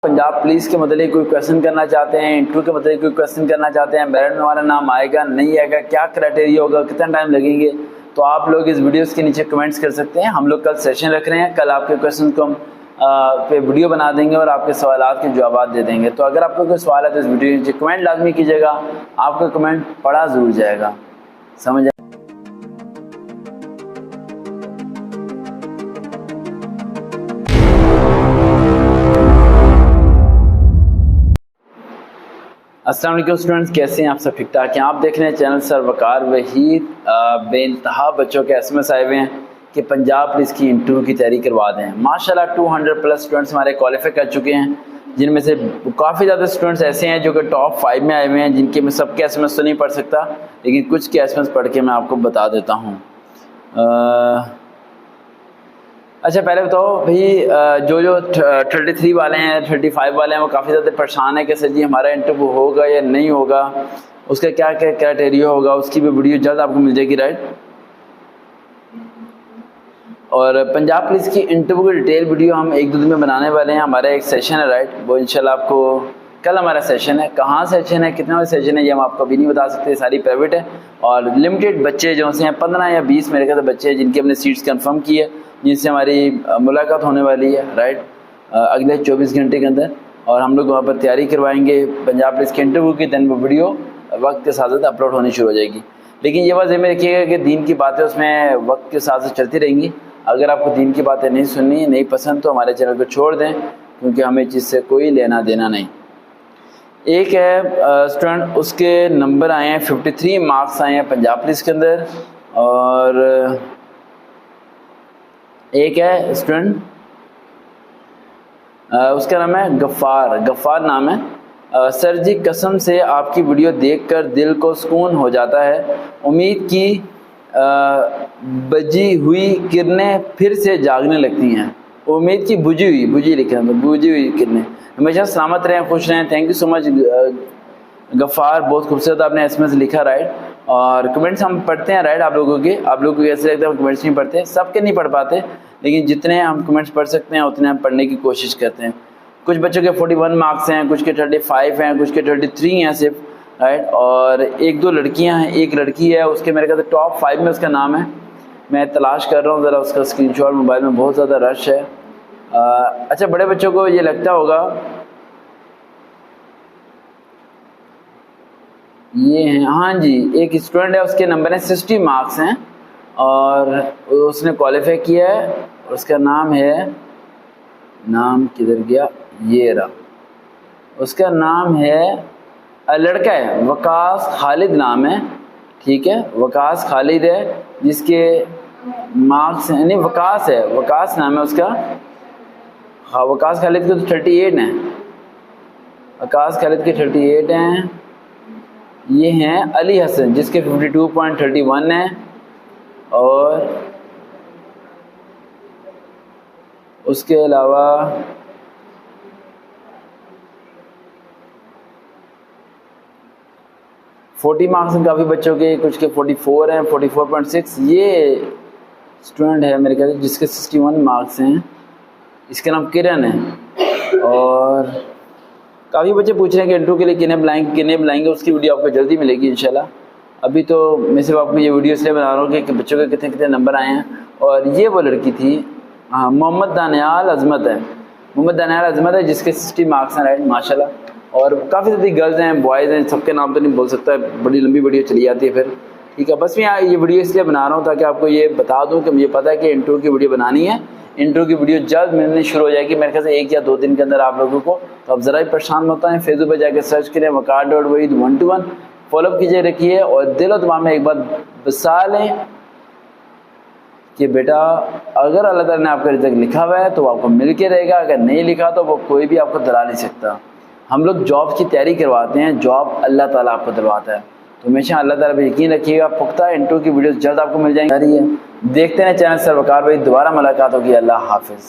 Punjab police के मतलब कोई क्वेश्चन करना चाहते हैं, इंटरव्यू के मतलब कोई क्वेश्चन करना चाहते हैं, मेरिट में हमारा नाम आएगा नहीं आएगा, क्या क्राइटेरिया होगा, कितना टाइम लगेंगे, तो आप लोग इस वीडियोस के नीचे कमेंट्स कर सकते हैं। हम लोग कल सेशन रख रहे हैं, कल आपके क्वेश्चन को हम पे वीडियो बना देंगे और आपके सवालात के जवाब दे देंगे। तो अगर आपको कोई सवाल है तो इस वीडियो के नीचे कमेंट लाजमी कीजिएगा, आपका कमेंट पढ़ा जरूर जाएगा। समझ अस्सलाम वालेकुम स्टूडेंट्स, कैसे हैं आप? सब ठीक ठाक हैं? आप देख रहे हैं चैनल सर वकार वहीद। बेइंतहा बच्चों के एसएमएस आए हुए हैं कि पंजाब पुलिस की इंटरव्यू की तैयारी करवा दें। माशाल्लाह 200 प्लस स्टूडेंट्स हमारे क्वालिफाई कर चुके हैं, जिनमें से काफ़ी ज़्यादा स्टूडेंट्स ऐसे हैं जो कि टॉप 5 में आए हुए हैं, जिनके मैं सबके एसएमएस तो नहीं पढ़ सकता, लेकिन कुछ के एसएमएस पढ़ के मैं आपको बता देता हूँ। अच्छा, पहले बताओ भाई, जो 33 वाले हैं, 35 वाले हैं, वो काफ़ी ज़्यादा परेशान है कि सर जी हमारा इंटरव्यू होगा या नहीं होगा, उसका क्या क्या क्राइटेरिया होगा, उसकी भी वीडियो जल्द आपको मिल जाएगी, राइट। और पंजाब पुलिस की इंटरव्यू की डिटेल वीडियो हम 1-2 दिन में बनाने वाले हैं। हमारा एक सेशन है, राइट, वो इंशाल्लाह आपको कल हमारा सेशन है। कहाँ सेशन है, कितना सेशन है, ये हम आपको अभी नहीं बता सकते, सारी प्राइवेट है और लिमिटेड बच्चे जो से हैं 15 या 20 मेरे ख्याल से बच्चे हैं जिनकी हमने सीट्स कंफर्म की है, जिनसे हमारी मुलाकात होने वाली है, राइट, अगले 24 घंटे के अंदर। और हम लोग वहाँ पर तैयारी करवाएंगे पंजाब पुलिस के इंटरव्यू की। दैन वो वीडियो वक्त के साथ साथ अपलोड होनी शुरू हो जाएगी। लेकिन ये बात ज़हन में रखिएगा कि दीन की बातें उसमें वक्त के साथ साथ चलती रहेंगी। अगर आपको दीन की बातें नहीं सुननी, नहीं पसंद, तो हमारे चैनल को छोड़ दें, क्योंकि हमें चीज़ से कोई लेना देना नहीं। एक है स्टूडेंट, उसके नंबर आए हैं 53 मार्क्स आए हैं पंजाब पुलिस के अंदर। और एक है स्टूडेंट, उसका नाम है गफ़ार नाम है। सर जी कसम से आपकी वीडियो देखकर दिल को सुकून हो जाता है, उम्मीद की बजी हुई किरणें फिर से जागने लगती हैं। उम्मीद की बुझी लिखना, तो बुझी हुई किरणें। हमेशा सलामत रहें, खुश रहें। Thank you so much Ghaffar, बहुत खूबसूरत आपने एसएमएस लिखा, राइट। और कमेंट्स हम पढ़ते हैं, राइट, आप लोगों को कैसे लगता है हम कमेंट्स नहीं पढ़ते, सबके नहीं पढ़ पाते, लेकिन जितने हम कमेंट्स पढ़ सकते हैं उतने हम पढ़ने की कोशिश करते हैं। कुछ बच्चों के 41 मार्क्स हैं, कुछ के 35 हैं, कुछ के 33 हैं सिर्फ, राइट। और 1-2 लड़कियां हैं, एक लड़की है, उसके मेरे ख्याल से टॉप 5 में उसका नाम है। मैं तलाश कर रहा हूँ ज़रा उसका स्क्रीनशॉट, मोबाइल में बहुत ज़्यादा रश है। अच्छा, बड़े बच्चों को ये लगता होगा ये हैं, हाँ जी, एक स्टूडेंट है, उसके नंबर है 60 मार्क्स हैं और उसने क्वालिफाई किया है। उसका नाम है, नाम किधर गया, ये रहा, उसका नाम है, लड़का है, वकास खालिद नाम है, ठीक है, वकास खालिद है, जिसके मार्क्स हैं, नहीं वकास है, वकास नाम है उसका। हाँ, वकास खालिद के तो 38 हैं, वकास खालिद के 38 हैं। ये हैं अली हसन, जिसके 52.31 हैं। और उसके अलावा $40 मार्क्स हैं काफ़ी बच्चों के, कुछ के 44 हैं, 44.6। ये स्टूडेंट है मेरे ख्याल जिसके 61 मार्क्स हैं, इसका नाम किरण है। और काफ़ी बच्चे पूछ रहे हैं कि इंटरव्यू के लिए किन्हें बुलाएंगे, उसकी वीडियो आपको जल्दी मिलेगी इंशाल्लाह। अभी तो मैं सिर्फ आपको ये वीडियो इसलिए बना रहा हूँ कि बच्चों के कितने कितने नंबर आए हैं। और ये वो लड़की थी, हाँ, मोहम्मद दानियाल अजमत है, जिसके 60 मार्क्स हैं, राइट, माशाल्लाह। और काफ़ी सारी गर्ल्स हैं, बॉयज़ हैं, सबके नाम तो नहीं बोल सकता, बड़ी लंबी वीडियो चली जाती है फिर, ठीक है। बस मैं ये वीडियो इसलिए बना रहा हूँ ताकि आपको ये बता दूँ कि मुझे पता है कि इंटरव्यू की वीडियो बनानी है। इंटरव्यू की वीडियो जल्द मिलनी शुरू हो जाएगी, मेरे ख्याल से 1 या 2 दिन के अंदर आप लोगों को। तो आप ज़रा ही परेशान मत हों, फेसबुक पर जाकर सर्च करें waqar.waheed121, फॉलो कीजिए, रखिए और दिलो दिमाग में एक बात बसा लें कि बेटा अगर अल्लाह ताला ने आपका रिज़्क़ लिखा हुआ है तो वो आपको मिल के रहेगा, अगर नहीं लिखा तो वो कोई भी आपको दिला नहीं सकता। हम लोग जॉब की तैयारी करवाते हैं, जॉब अल्लाह ताला आपको दिलवाता है। तो हमेशा अल्लाह ताला पे यकीन रखिएगा, पुख्ता इंटरव्यू की वीडियोस जल्द आपको मिल जाएंगी। देखते हैं चैनल सर वकार भाई, दोबारा मुलाकात होगी। अल्लाह हाफिज़।